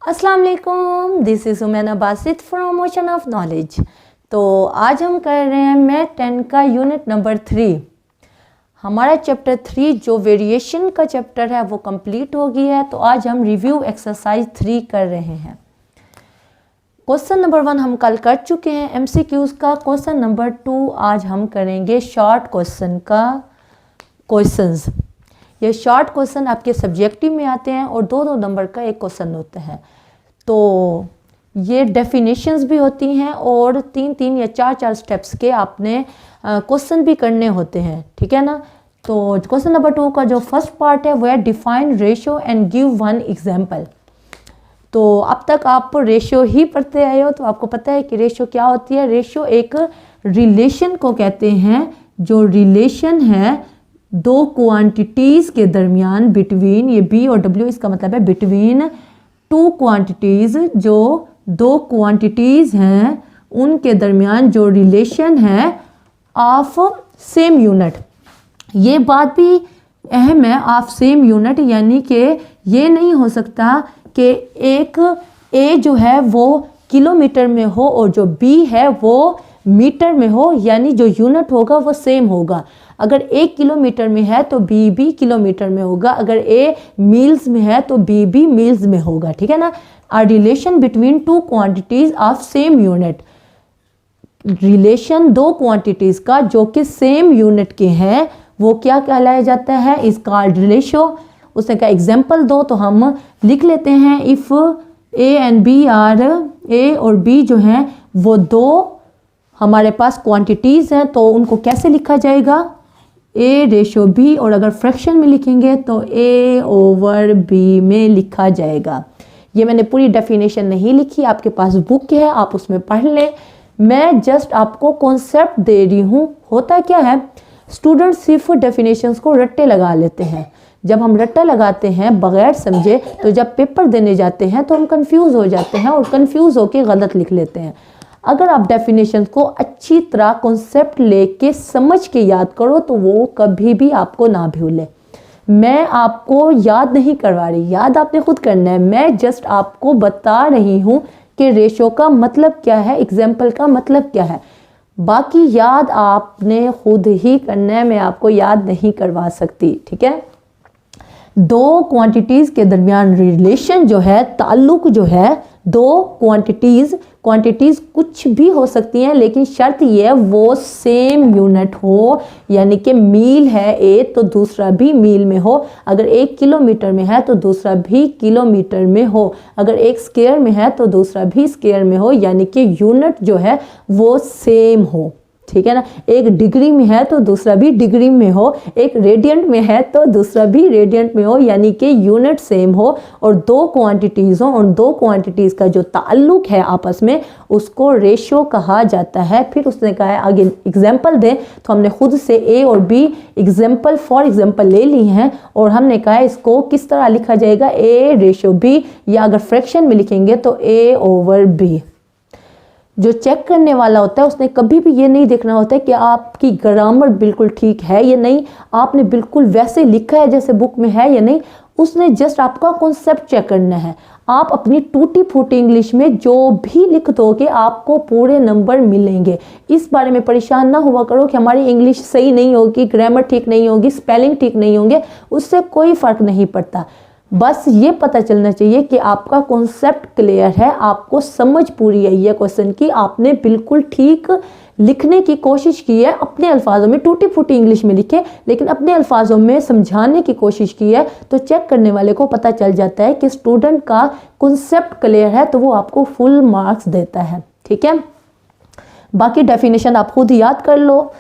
अस्सलाम वालेकुम, this is Umaina Basit from ocean of knowledge. तो आज हम कर रहे हैं मैथ 10 का यूनिट नंबर 3। हमारा चैप्टर 3 जो वेरिएशन का चैप्टर है वो कंप्लीट हो गया है। तो आज हम रिव्यू एक्सरसाइज 3 कर रहे हैं। क्वेश्चन नंबर 1 हम कल कर चुके हैं एमसीक्यूज़ का। क्वेश्चन नंबर 2 आज हम करेंगे शॉर्ट क्वेश्चन का क्वेश्चंस। ये शॉर्ट क्वेश्चन आपके सब्जेक्टिव में आते हैं और 2-2 नंबर का एक क्वेश्चन होता है। तो ये डेफिनेशंस भी होती हैं और 3-3 या 4-4 स्टेप्स के आपने क्वेश्चन भी करने होते हैं, ठीक है ना। तो क्वेश्चन नंबर 2 का जो फर्स्ट पार्ट है वो है define ratio and give one example. तो अब तक आप रेशियो ही पढ़ते आए हो तो आपको पता है कि रेशियो क्या होती है। रेशियो एक रिलेशन को कहते हैं, जो रिलेशन है दो क्वांटिटीज़ के दरमियान, बिटवीन, ये बी और डब्ल्यू इसका मतलब है बिटवीन टू क्वांटिटीज़, जो दो क्वांटिटीज़ हैं उनके दरमियान जो रिलेशन है ऑफ सेम यूनिट। ये बात भी अहम है, ऑफ सेम यूनिट, यानी कि ये नहीं हो सकता कि एक ए जो है वो किलोमीटर में हो और जो बी है वो मीटर में हो, यानी जो यूनिट होगा वो सेम होगा। अगर ए किलोमीटर में है तो बी भी किलोमीटर में होगा, अगर ए मील्स में है तो बी भी मील्स में होगा, ठीक है ना। Are relation between two quantities of same unit, relation दो क्वांटिटीज का जो कि सेम यूनिट के हैं वो क्या कहलाया जाता है, इज कॉल्ड रेशियो। उसने कहा एग्जाम्पल दो, तो हम लिख लेते हैं। If A and B are, A और बी जो हैं वो दो हमारे पास क्वांटिटीज़ हैं, तो उनको कैसे लिखा जाएगा, ए रेशो बी, और अगर फ्रैक्शन में लिखेंगे तो ए ओवर बी में लिखा जाएगा। ये मैंने पूरी डेफिनेशन नहीं लिखी, आपके पास बुक है, आप उसमें पढ़ लें। मैं जस्ट आपको कॉन्सेप्ट दे रही हूँ। होता क्या है, स्टूडेंट सिर्फ डेफिनेशंस को रट्टे लगा लेते हैं। जब हम रट्टा लगाते हैं बगैर समझे तो जब पेपर देने जाते हैं तो हम कंफ्यूज हो जाते हैं और कंफ्यूज होकर गलत लिख लेते हैं। अगर आप डेफिनेशन को अच्छी तरह कॉन्सेप्ट लेके समझ के याद करो तो वो कभी भी आपको ना भूले। मैं आपको याद नहीं करवा रही, याद आपने खुद करना है। मैं जस्ट आपको बता रही हूँ कि रेशो का मतलब क्या है, एग्जाम्पल का मतलब क्या है। बाकी याद आपने खुद ही करना है, मैं आपको याद नहीं करवा सकती, ठीक है। दो क्वांटिटीज़ के दरमियान रिलेशन जो है, ताल्लुक जो है, दो क्वांटिटीज़ कुछ भी हो सकती हैं, लेकिन शर्त ये है वो सेम यूनिट हो, यानी कि मील है ए तो दूसरा भी मील में हो, अगर एक किलोमीटर में है तो दूसरा भी किलोमीटर में हो, अगर एक स्क्वायर में है तो दूसरा भी स्क्वायर में हो, यानी कि यूनिट जो है वो सेम हो, ठीक है ना। एक डिग्री में है तो दूसरा भी डिग्री में हो, एक रेडियंट में है तो दूसरा भी रेडियंट में हो, यानी कि यूनिट सेम हो, और दो क्वांटिटीज़ हो और दो क्वांटिटीज़ का जो ताल्लुक है आपस में उसको रेशियो कहा जाता है। फिर उसने कहा है आगे एग्जाम्पल दें, तो हमने खुद से ए और बी एग्जाम्पल फॉर एग्जाम्पल ले ली हैं और हमने कहा है इसको किस तरह लिखा जाएगा, ए रेशियो बी, या अगर फ्रैक्शन में लिखेंगे तो ए ओवर बी। जो चेक करने वाला होता है उसने कभी भी ये नहीं देखना होता है कि आपकी ग्रामर बिल्कुल ठीक है या नहीं, आपने बिल्कुल वैसे लिखा है जैसे बुक में है या नहीं। उसने जस्ट आपका कॉन्सेप्ट चेक करना है। आप अपनी टूटी फूटी इंग्लिश में जो भी लिख दोगे आपको पूरे नंबर मिलेंगे। इस बारे में परेशान ना हुआ करो कि हमारी इंग्लिश सही नहीं होगी, ग्रामर ठीक नहीं होगी, स्पेलिंग ठीक नहीं होंगे, उससे कोई फ़र्क नहीं पड़ता। बस ये पता चलना चाहिए कि आपका कॉन्सेप्ट क्लियर है, आपको समझ पूरी आई है क्वेश्चन की, आपने बिल्कुल ठीक लिखने की कोशिश की है, अपने अल्फाजों में टूटी फूटी इंग्लिश में लिखे लेकिन अपने अल्फाजों में समझाने की कोशिश की है। तो चेक करने वाले को पता चल जाता है कि स्टूडेंट का कॉन्सेप्ट क्लियर है, तो वो आपको फुल मार्क्स देता है, ठीक है। बाकी डेफिनेशन आप खुद याद कर लो।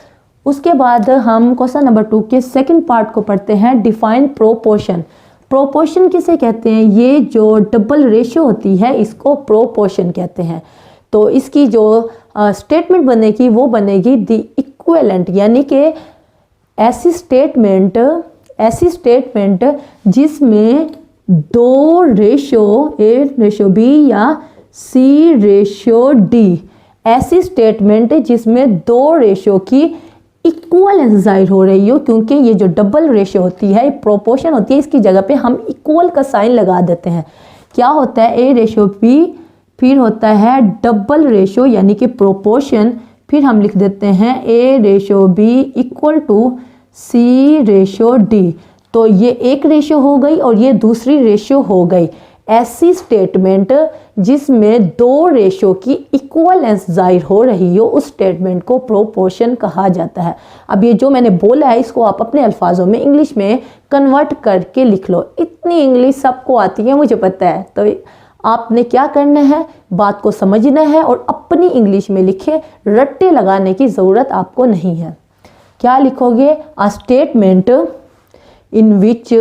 उसके बाद हम क्वेश्चन नंबर 2 के सेकेंड पार्ट को पढ़ते हैं, डिफाइन प्रोपोर्शन। प्रोपोर्शन किसे कहते हैं, ये जो डबल रेशियो होती है इसको प्रोपोर्शन कहते हैं। तो इसकी जो स्टेटमेंट बनेगी वो बनेगी द इक्विवेलेंट, यानी कि ऐसी स्टेटमेंट जिसमें दो रेशियो, ए रेशियो बी या सी रेशियो डी, ऐसी स्टेटमेंट जिसमें दो रेशियो की इक्वल जाहिर हो रही हो, क्योंकि ये जो डबल रेशियो होती है, प्रोपोर्शन होती है, इसकी जगह पे हम इक्वल का साइन लगा देते हैं। क्या होता है A रेशो B, फिर होता है डबल रेशो यानी कि प्रोपोर्शन, फिर हम लिख देते हैं A ratio B equal to C ratio D। तो ये एक रेशो हो गई और ये दूसरी रेशो हो गई। ऐसी स्टेटमेंट जिसमें दो रेशो की इक्वलेंस जाहिर हो रही हो उस स्टेटमेंट को प्रोपोर्शन कहा जाता है। अब ये जो मैंने बोला है इसको आप अपने अल्फाजों में इंग्लिश में कन्वर्ट करके लिख लो। इतनी इंग्लिश सबको आती है मुझे पता है, तो आपने क्या करना है, बात को समझना है और अपनी इंग्लिश में लिखे, रट्टे लगाने की ज़रूरत आपको नहीं है। क्या लिखोगे, a statement in which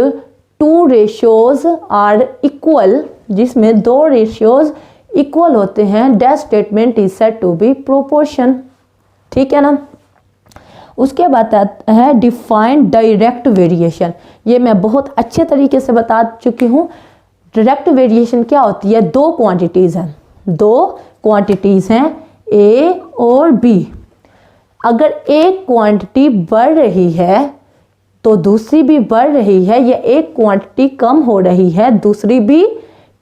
two ratios are equal, जिसमें दो रेशियोज इक्वल होते हैं, that statement is said to be proportion. ठीक है ना। उसके बाद आता है डिफाइन डायरेक्ट वेरिएशन। ये मैं बहुत अच्छे तरीके से बता चुकी हूँ। डायरेक्ट वेरिएशन क्या होती है, दो क्वांटिटीज़ हैं, दो क्वांटिटीज़ हैं A और B। अगर एक क्वांटिटी बढ़ रही है तो दूसरी भी बढ़ रही है, या एक क्वांटिटी कम हो रही है दूसरी भी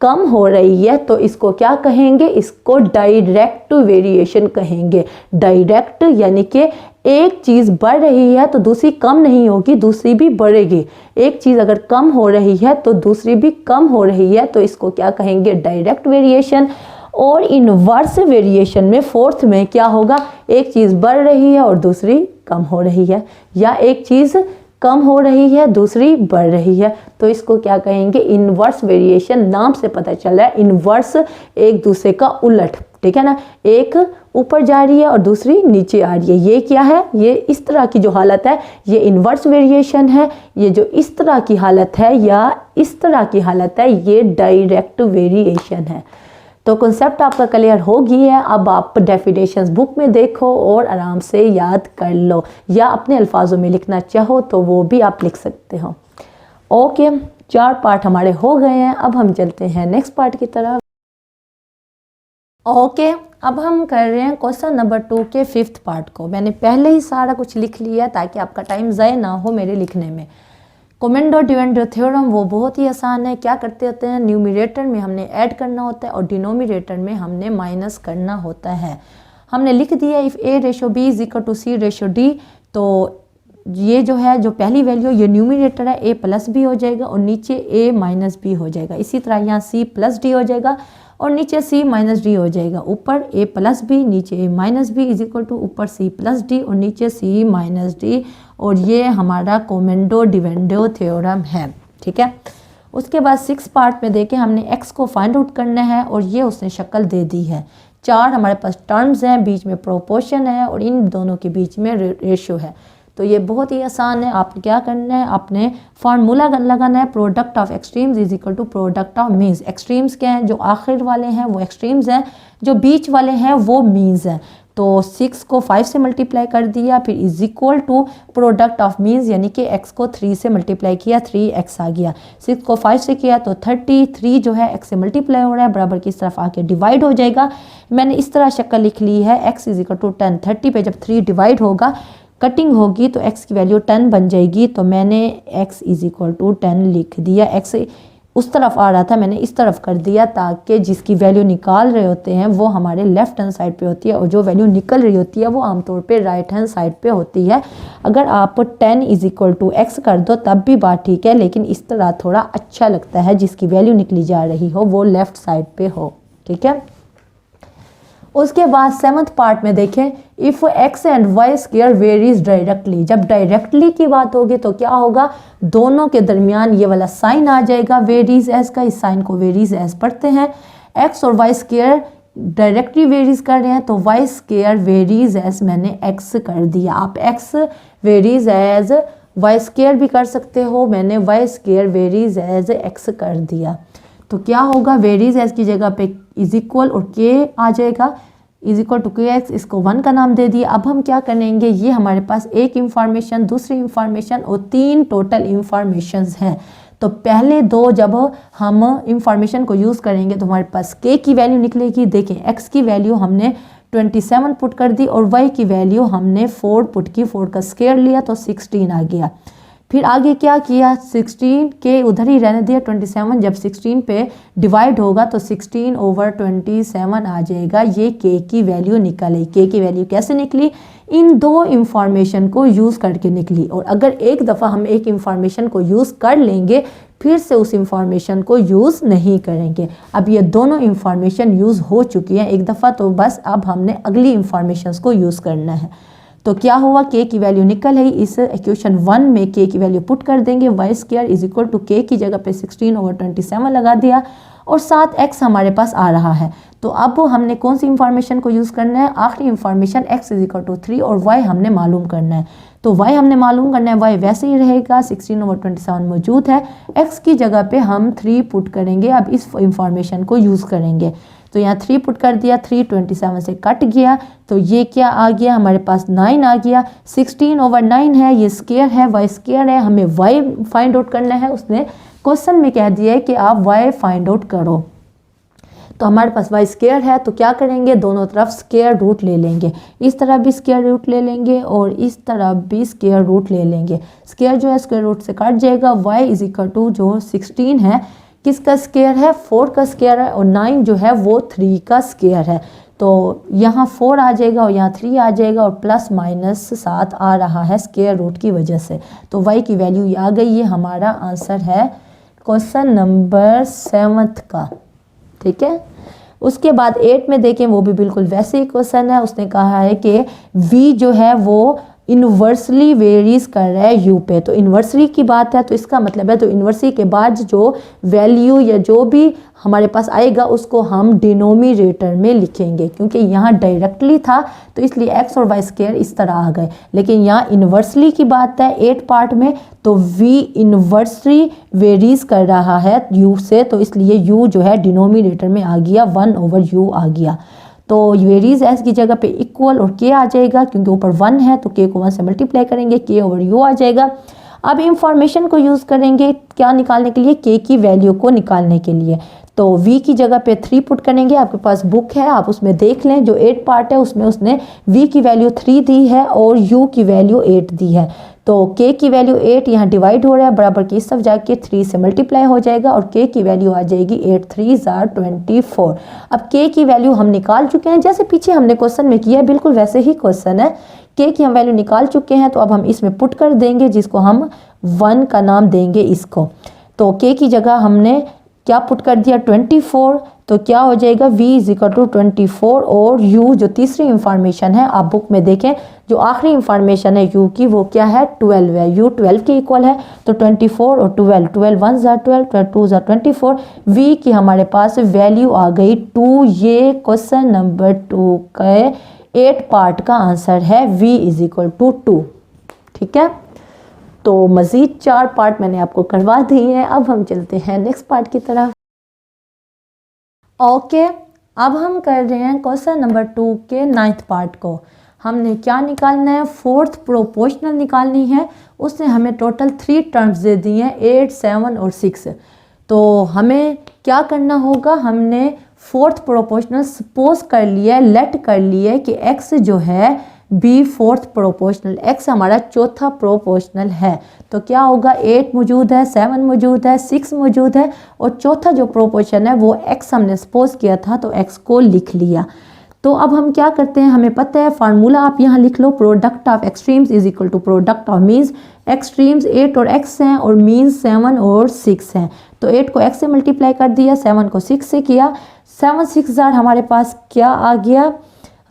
कम हो रही है, तो इसको क्या कहेंगे, इसको डायरेक्ट वेरिएशन कहेंगे। डायरेक्ट यानी कि एक चीज़ बढ़ रही है तो दूसरी कम नहीं होगी, दूसरी भी बढ़ेगी। एक चीज़ अगर कम हो रही है तो दूसरी भी कम हो रही है, तो इसको क्या कहेंगे, डायरेक्ट वेरिएशन। और इनवर्स वेरिएशन में फोर्थ में क्या होगा, एक चीज़ बढ़ रही है और दूसरी कम हो रही है, या एक चीज़ कम हो रही है दूसरी बढ़ रही है, तो इसको क्या कहेंगे, इनवर्स वेरिएशन। नाम से पता चल रहा है इनवर्स एक दूसरे का उलट। ठीक है ना, एक ऊपर जा रही है और दूसरी नीचे आ रही है, ये क्या है, ये इस तरह की जो हालत है ये इनवर्स वेरिएशन है। ये जो इस तरह की हालत है या इस तरह की हालत है ये डायरेक्ट वेरिएशन है। तो कॉन्सेप्ट आपका क्लियर हो गई है। अब आप डेफिनेशंस बुक में देखो और आराम से याद कर लो, या अपने अल्फाजों में लिखना चाहो तो वो भी आप लिख सकते हो। ओके, 4 पार्ट हमारे हो गए हैं। अब हम चलते हैं नेक्स्ट पार्ट की तरफ। ओके, अब हम कर रहे हैं क्वेश्चन नंबर 2 के 5th पार्ट को। मैंने पहले ही सारा कुछ लिख लिया ताकि आपका टाइम ज़ाया ना हो मेरे लिखने में। कोमेंडो डिविडेंड थ्योरम वो बहुत ही आसान है। क्या करते होते हैं, न्यूमरेटर में हमने ऐड करना होता है और डिनोमिनेटर में हमने माइनस करना होता है। हमने लिख दिया if A ratio B is equal to C ratio D। तो ये जो है, जो पहली वैल्यू ये न्यूमरेटर है, A प्लस B हो जाएगा और नीचे A माइनस B हो जाएगा। इसी तरह यहाँ C प्लस D हो जाएगा और नीचे C माइनस D हो जाएगा। ऊपर A प्लस B, नीचे A minus B is equal to ऊपर C प्लस D और नीचे C माइनस D। और ये हमारा कोमेंडो डिविडेंड थ्योरम है। ठीक है। उसके बाद 6 पार्ट में देखें हमने x को फाइंड आउट करना है और ये उसने शक्ल दे दी है। 4 हमारे पास टर्म्स हैं, बीच में प्रोपोर्शन है और इन दोनों के बीच में रेशियो है। तो ये बहुत ही आसान है। आपने क्या करना है, आपने फार्मूला लगाना है, product of extremes is equal to product of means. Extremes क्या हैं, जो आखिर वाले हैं वो एक्सट्रीम्स हैं, जो बीच वाले हैं वो मीन्स हैं। तो 6 को 5 से मल्टीप्लाई कर दिया, फिर is equal to product of means यानी कि x को 3 से मल्टीप्लाई किया, 3x आ गया। 6 को 5 से किया तो 33 जो है x से मल्टीप्लाई हो रहा है, बराबर की तरफ आके डिवाइड हो जाएगा। मैंने इस तरह शक्ल लिख ली है, x इज इक्वल टू 10। 30 पे जब 3 डिवाइड होगा, कटिंग होगी तो x की वैल्यू 10 बन जाएगी। तो मैंने x इज इक्वल टू 10 लिख दिया। x उस तरफ आ रहा था, मैंने इस तरफ कर दिया ताकि जिसकी वैल्यू निकाल रहे होते हैं वो हमारे लेफ्ट हैंड साइड पे होती है और जो वैल्यू निकल रही होती है वो आमतौर पे राइट हैंड साइड पे होती है। अगर आप 10 इज इक्वल टू x कर दो तब भी बात ठीक है, लेकिन इस तरह थोड़ा अच्छा लगता है, जिसकी वैल्यू निकली जा रही हो वो लेफ्ट साइड पे हो। ठीक है। उसके बाद 7th पार्ट में देखें, if x and y square varies directly. जब डायरेक्टली की बात होगी तो क्या होगा, दोनों के दरमियान ये वाला साइन आ जाएगा वेरीज एज का। इस साइन को वेरीज एज पढ़ते हैं। x और y स्क्वायर डायरेक्टली वेरीज कर रहे हैं तो y स्क्वायर वेरीज एज मैंने x कर दिया। आप x varies as y square भी कर सकते हो, मैंने y square varies as x कर दिया। तो क्या होगा, वेरीज एज की जगह पे इज इक्वल और के आ जाएगा, इज इक्वल टू के एक्स, इसको 1 का नाम दे दिया। अब हम क्या करेंगे, ये हमारे पास एक इंफॉर्मेशन, दूसरी इंफॉर्मेशन और 3 टोटल इंफॉर्मेशंस हैं। तो पहले 2 जब हम इंफॉर्मेशन को यूज़ करेंगे तो हमारे पास के की वैल्यू निकलेगी। देखें एक्स की वैल्यू हमने 27 पुट कर दी और वाई की वैल्यू हमने 4 पुट की, 4 का स्क्वायर लिया तो 16 आ गया। फिर आगे क्या किया, 16 के उधर ही रहने दिया, 27 जब 16 पे डिवाइड होगा तो 16/27 आ जाएगा। ये के की वैल्यू निकली। के की वैल्यू कैसे निकली, इन दो इंफॉर्मेशन को यूज़ करके निकली। और अगर एक दफ़ा हम एक इंफॉर्मेशन को यूज़ कर लेंगे फिर से उस इंफॉर्मेशन को यूज़ नहीं करेंगे। अब ये दोनों इंफॉर्मेशन यूज़ हो चुकी हैं एक दफ़ा, तो बस अब हमने अगली इंफॉर्मेशन को यूज़ करना है। तो क्या हुआ, के की वैल्यू निकल है। इस इक्वेशन 1 में के की वैल्यू पुट कर देंगे, y² = के की जगह पे 16/27 लगा दिया और साथ x हमारे पास आ रहा है। तो अब हमने कौन सी इंफॉर्मेशन को यूज़ करना है, आखिरी इंफॉर्मेशन x = 3 और y हमने मालूम करना है। तो y हमने मालूम करना है, y वैसे ही रहेगा, 16/27 मौजूद है, x की जगह पे हम 3 पुट करेंगे। अब इस इंफॉर्मेशन को यूज़ करेंगे तो यहाँ 3 पुट कर दिया, 3 27 से कट गया तो ये क्या आ गया हमारे पास 9 आ गया। 16/9 है, ये स्क्वायर है, y² है, हमें y फाइंड आउट करना है। उसने क्वेश्चन में कह दिया है कि आप y फाइंड आउट करो। तो हमारे पास y² है तो क्या करेंगे, दोनों तरफ स्क्वायर रूट ले लेंगे। इस तरफ भी स्क्वायर रूट ले लेंगे और इस तरफ भी स्क्वायर रूट ले लेंगे। स्क्वायर जो है स्क्वायर रूट से कट जाएगा। y = जो 16 है किसका स्क्वायर है, 4 का स्क्वायर है, और 9 जो है वो 3 का स्क्वायर है। तो यहाँ 4 आ जाएगा और यहाँ 3 आ जाएगा और प्लस माइनस 7 आ रहा है स्क्वायर रूट की वजह से। तो y की वैल्यू आ गई। ये हमारा आंसर है क्वेश्चन नंबर 7 का। ठीक है, उसके बाद 8 में देखें, वो भी बिल्कुल वैसे ही क्वेश्चन है। उसने कहा है कि v जो है वो इन्वर्सली वेरीज कर रहा है u पे। तो इन्वर्सली की बात है तो इसका मतलब है तो इन्वर्सली के बाद जो वैल्यू या जो भी हमारे पास आएगा उसको हम डिनोमिनेटर में लिखेंगे, क्योंकि यहाँ डायरेक्टली था तो इसलिए x और y² इस तरह आ गए। लेकिन यहाँ इन्वर्सली की बात है 8 पार्ट में, तो v इन्वर्सली वेरीज कर रहा है u से, तो इसलिए u जो है डिनोमिनेटर में आ गया, 1/u आ गया। तो वेरीज एस की जगह पे इक्वल और के आ जाएगा, क्योंकि ऊपर 1 है तो के को 1 से मल्टीप्लाई करेंगे, k/u आ जाएगा। अब इंफॉर्मेशन को यूज़ करेंगे क्या निकालने के लिए, के की वैल्यू को निकालने के लिए। तो v की जगह पे 3 पुट करेंगे। आपके पास बुक है, आप उसमें देख लें, जो 8 पार्ट है उसमें उसने v की वैल्यू 3 दी है और u की वैल्यू 8 दी है। तो k की वैल्यू 8 यहाँ डिवाइड हो रहा है, बराबर की इस तरफ जाके 3 से मल्टीप्लाई हो जाएगा और k की वैल्यू आ जाएगी 8 3 24। अब k की वैल्यू हम निकाल चुके हैं, जैसे पीछे हमने क्वेश्चन में किया है बिल्कुल वैसे ही क्वेश्चन है। k की हम वैल्यू निकाल चुके हैं तो अब हम इसमें पुट कर देंगे, जिसको हम 1 का नाम देंगे इसको। तो k की जगह हमने क्या पुट कर दिया 24, तो क्या हो जाएगा v = 24 और u जो तीसरी इंफॉर्मेशन है आप बुक में देखें, जो आखिरी इंफॉर्मेशन है u की वो क्या है 12 है, u 12 के इक्वल है। तो 24 और 12, 12 1 = 12, 12 2 = 24, v की हमारे पास वैल्यू आ गई 2। ये क्वेश्चन नंबर 2 के 8 पार्ट का आंसर है, v = 2। ठीक है, तो मज़ीद 4 पार्ट मैंने आपको करवा दिए हैं। अब हम चलते हैं नेक्स्ट पार्ट की तरफ। ओके, अब हम कर रहे हैं क्वेश्चन नंबर 2 के 9th पार्ट को। हमने क्या निकालना है, 4th प्रोपोर्शनल निकालनी है। उसने हमें टोटल 3 टर्म्स दे दी हैं, 8 7 और 6। तो हमें क्या करना होगा, हमने 4th प्रोपोर्शनल सपोज कर लिया, लेट कर लिया कि x जो है b 4th प्रोपोर्शनल, x हमारा चौथा प्रोपोर्शनल है। तो क्या होगा, 8 मौजूद है, 7 मौजूद है, 6 मौजूद है और चौथा जो प्रोपोर्शन है वो x हमने सपोज किया था तो x को लिख लिया। तो अब हम क्या करते हैं, हमें पता है फार्मूला आप यहाँ लिख लो, product of extremes is equal to product of means. Extremes 8 और x हैं और मीन्स 7 और 6 हैं। तो 8 को x से मल्टीप्लाई कर दिया, 7 को 6 से किया, 7 6 जार हमारे पास क्या आ गया,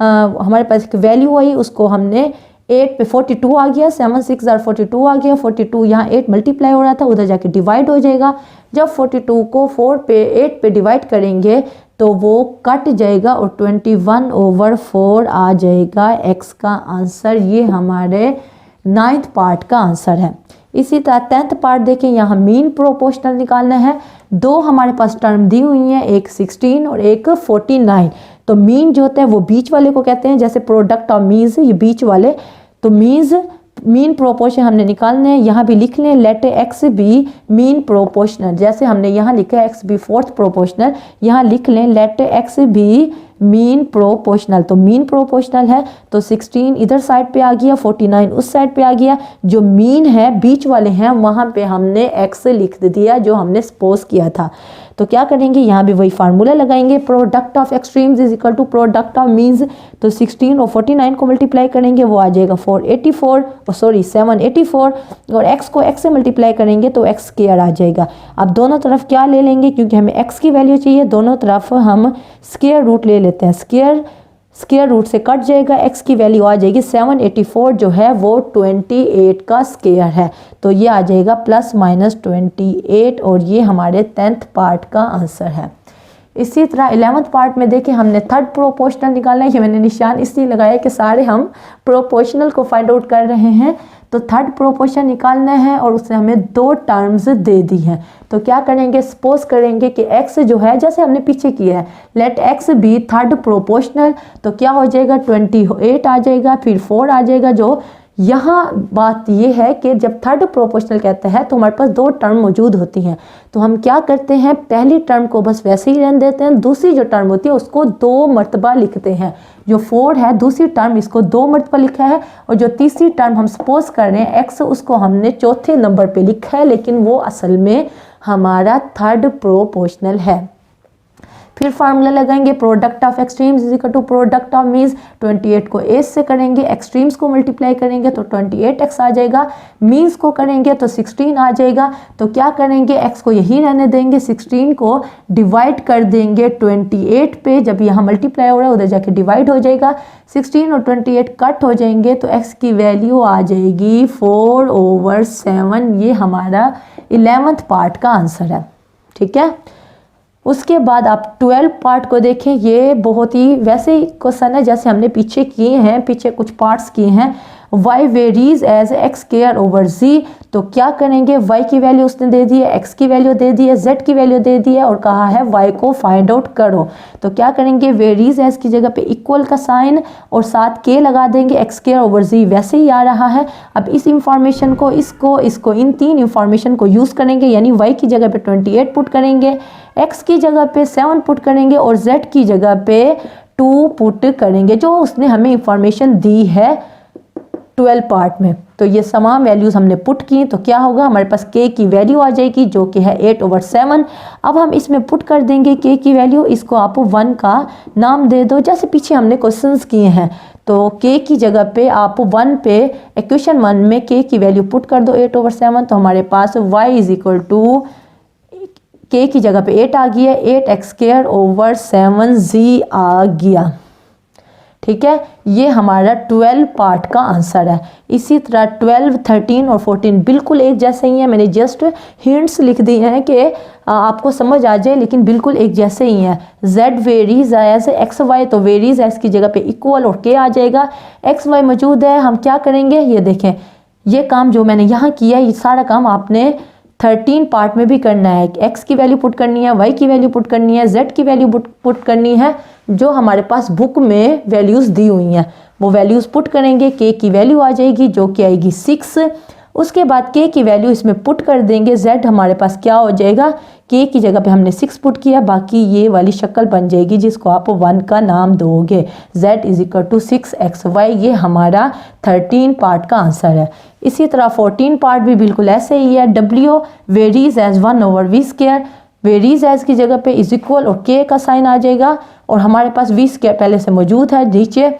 हमारे पास एक वैल्यू आई, उसको हमने 8 पे 42 आ गया, 7 6 जार 42 आ गया। 42 यहाँ 8 मल्टीप्लाई हो रहा था, उधर जाके डिवाइड हो जाएगा। जब 42 को 8 पे डिवाइड करेंगे तो वो कट जाएगा और 21/4 आ जाएगा x का आंसर। ये हमारे 9th पार्ट का आंसर है। इसी तरह 10th पार्ट देखें, यहाँ मीन प्रोपोर्शनल निकालना है। 2 हमारे पास टर्म दी हुई हैं, एक 16 और एक 49। तो मीन जो होता है वो बीच वाले को कहते हैं, जैसे प्रोडक्ट ऑफ मीन्स ये बीच वाले। तो मीन प्रोपोर्शन हमने निकालने हैं, यहाँ भी लिख लें, let X be mean proportional. जैसे हमने यहाँ लिखा है एक्स बी 4th प्रोपोर्शनल, यहाँ लिख लें let X be mean proportional, तो मीन प्रोपोर्शनल है तो 16 इधर साइड पे आ गया, 49 उस साइड पे आ गया। जो मीन है बीच वाले हैं वहाँ पे हमने x लिख दिया जो हमने सपोज किया था। तो क्या करेंगे, यहाँ भी वही फार्मूला लगाएंगे, product of extremes is equal to product of means. तो 16 और 49 को मल्टीप्लाई करेंगे वो आ जाएगा 784 और x को x से मल्टीप्लाई करेंगे तो x स्क्वायर आ जाएगा। अब दोनों तरफ क्या ले लेंगे, क्योंकि हमें x की वैल्यू चाहिए, दोनों तरफ हम स्क्वायर रूट ले लेते हैं। स्क्वायर रूट से कट जाएगा, x की वैल्यू आ जाएगी 784 जो है वो 28 का स्क्वायर है, तो ये आ जाएगा ±28 और ये हमारे 10th पार्ट का आंसर है। इसी तरह 11th पार्ट में देखें हमने थर्ड प्रोपोर्शनल निकालना है। ये मैंने निशान इसलिए लगाया कि सारे हम प्रोपोर्शनल को फाइंड आउट कर रहे हैं। तो थर्ड प्रोपोर्शन निकालना है और उससे हमें 2 टर्म्स दे दी हैं। तो क्या करेंगे, सपोज करेंगे कि x जो है जैसे हमने पीछे किया है, let x be third proportional, तो क्या हो जाएगा 28 आ जाएगा, फिर 4 आ जाएगा। जो यहाँ बात ये है कि जब थर्ड प्रोपोर्शनल कहते हैं तो हमारे पास 2 टर्म मौजूद होती हैं। तो हम क्या करते हैं, पहली टर्म को बस वैसे ही रहने देते हैं, दूसरी जो टर्म होती है उसको 2 मरतबा लिखते हैं। जो 4 है दूसरी टर्म इसको 2 मरतबा लिखा है और जो तीसरी टर्म हम सपोज कर रहे हैं x उसको हमने चौथे नंबर पे लिखा है, लेकिन वो असल में हमारा थर्ड प्रोपोर्शनल है। फिर फार्मूला लगाएंगे, product of extremes is equal to product of means. 28 को a से करेंगे, एक्सट्रीम्स को मल्टीप्लाई करेंगे तो 28x आ जाएगा, मीन्स को करेंगे तो 16 आ जाएगा। तो क्या करेंगे, x को यही रहने देंगे, 16 को डिवाइड कर देंगे 28 पे, जब यहाँ मल्टीप्लाई हो रहा है उधर जाके डिवाइड हो जाएगा। 16 और 28 कट हो जाएंगे तो x की वैल्यू आ जाएगी 4/7। ये हमारा 11th पार्ट का आंसर है। ठीक है, उसके बाद आप 12 पार्ट को देखें। ये बहुत ही वैसे ही क्वेश्चन है जैसे हमने पीछे किए हैं, पीछे कुछ पार्ट्स किए हैं। y varies as x square over z, तो क्या करेंगे, y की वैल्यू उसने दे दी है, x की वैल्यू दे दी है, z की वैल्यू दे दी है और कहा है y को फाइंड आउट करो। तो क्या करेंगे, वेरीज एज की जगह पे इक्वल का साइन और साथ k लगा देंगे, x स्क्वायर ओवर z वैसे ही आ रहा है। अब इस इंफॉर्मेशन को इसको इन 3 इंफॉर्मेशन को यूज़ करेंगे, यानी y की जगह पे 28 पुट करेंगे, x की जगह पे 7 पुट करेंगे और z की जगह पे 2 पुट करेंगे जो उसने हमें इंफॉर्मेशन दी है 12 पार्ट में। तो ये तमाम वैल्यूज़ हमने पुट की, तो क्या होगा, हमारे पास k की वैल्यू आ जाएगी जो कि है 8/7। अब हम इसमें पुट कर देंगे k की वैल्यू, इसको आप 1 का नाम दे दो जैसे पीछे हमने क्वेश्चंस किए हैं। तो k की जगह पे आप 1 पे इक्वेशन 1 में k की वैल्यू पुट कर दो 8/7, तो हमारे पास y is equal to k की जगह पे 8 आ गया, 8x²/7z आ गया। ठीक है, ये हमारा 12 पार्ट का आंसर है। इसी तरह 12, 13 और 14 बिल्कुल एक जैसे ही हैं। मैंने जस्ट हिंट्स लिख दिए हैं कि आपको समझ आ जाए, लेकिन बिल्कुल एक जैसे ही हैं। z varies as X Y, तो वेरीज एज की जगह पे इक्वल और k आ जाएगा। एक्स वाई मौजूद है, हम क्या करेंगे, ये देखें, ये काम जो मैंने यहाँ किया ये सारा काम आपने 13 पार्ट में भी करना है। x की वैल्यू पुट करनी है, y की वैल्यू पुट करनी है, z की वैल्यू पुट करनी है, जो हमारे पास बुक में वैल्यूज़ दी हुई हैं वो वैल्यूज़ पुट करेंगे। k की वैल्यू आ जाएगी जो कि आएगी 6। उसके बाद k की वैल्यू इसमें पुट कर देंगे, z हमारे पास क्या हो जाएगा, k की जगह पे हमने 6 पुट किया, बाकी ये वाली शक्ल बन जाएगी जिसको आप 1 का नाम दोगे। z is equal to 6xy, ये हमारा 13 पार्ट का आंसर है। इसी तरह 14 पार्ट भी बिल्कुल ऐसे ही है। w varies as 1/v², varies as की जगह पे इज इक्वल और k का साइन आ जाएगा और हमारे पास v² पहले से मौजूद है नीचे।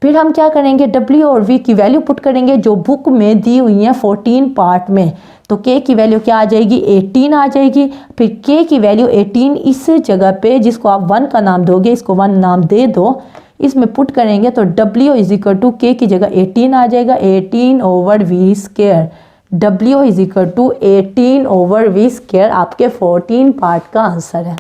फिर हम क्या करेंगे, w और v की वैल्यू पुट करेंगे जो बुक में दी हुई है 14 पार्ट में। तो k की वैल्यू क्या आ जाएगी, 18 आ जाएगी। फिर k की वैल्यू 18 इस जगह पे जिसको आप 1 का नाम दोगे, इसको 1 नाम दे दो, इसमें पुट करेंगे तो w is equal to k की जगह 18 आ जाएगा, 18/v²। w is equal to 18/v² आपके 14 पार्ट का आंसर है।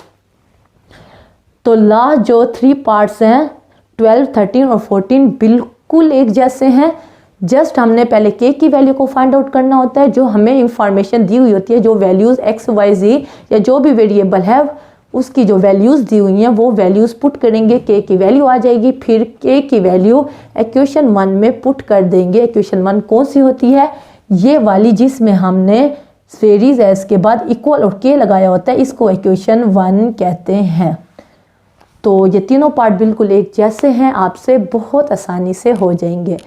तो लास्ट जो 3 पार्ट्स हैं 12, 13 और 14 बिल्कुल एक जैसे हैं। जस्ट हमने पहले k की वैल्यू को फाइंड आउट करना होता है, जो हमें इंफॉर्मेशन दी हुई होती है, जो वैल्यूज़ x, y, z या जो भी वेरिएबल है उसकी जो वैल्यूज़ दी हुई हैं वो वैल्यूज़ पुट करेंगे, k की वैल्यू आ जाएगी। फिर k की वैल्यू इक्वेशन 1 में पुट कर देंगे। इक्वेशन 1 कौन सी होती है, ये वाली जिसमें हमने वेरीज एज के बाद इक्वल और k लगाया होता है, इसको इक्वेशन 1 कहते हैं। तो ये तीनों पार्ट बिल्कुल एक जैसे हैं, आपसे बहुत आसानी से हो जाएंगे।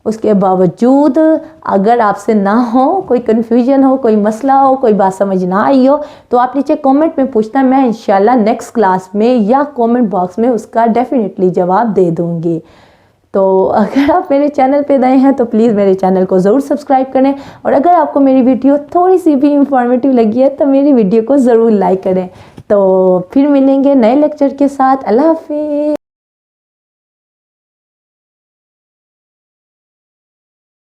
उसके बावजूद अगर आपसे ना हो, कोई कन्फ्यूजन हो, कोई मसला हो, कोई बात समझ ना आई हो, तो आप नीचे कमेंट में पूछना, मैं इंशाल्लाह नेक्स्ट क्लास में या कमेंट बॉक्स में उसका डेफिनेटली जवाब दे दूँगी। तो अगर आप मेरे चैनल पे नए हैं तो प्लीज़ मेरे चैनल को ज़रूर सब्सक्राइब करें, और अगर आपको मेरी वीडियो थोड़ी सी भी इंफॉर्मेटिव लगी है तो मेरी वीडियो को ज़रूर लाइक करें। तो फिर मिलेंगे नए लेक्चर के साथ। अल्लाह हाफिज़।